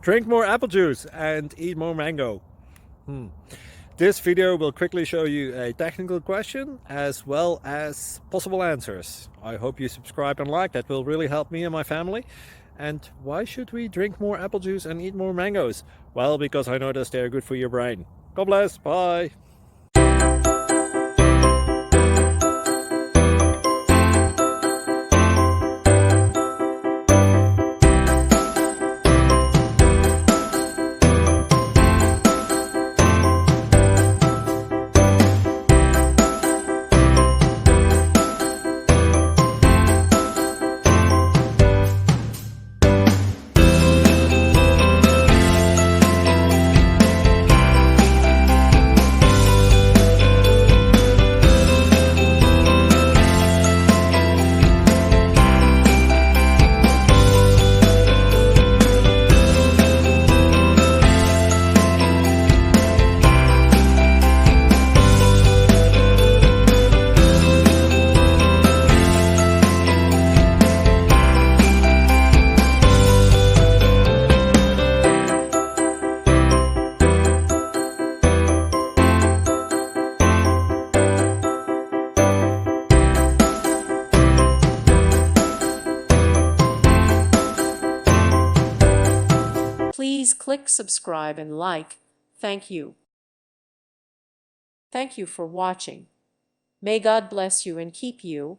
Drink more apple juice and eat more mango. This video will quickly show you a technical question as well as possible answers. I hope you subscribe and like, that will really help me and my family. And why should we drink more apple juice and eat more mangoes? Well, because I noticed they're good for your brain. God bless, bye. Please click subscribe and like. Thank you. Thank you for watching. May God bless you and keep you.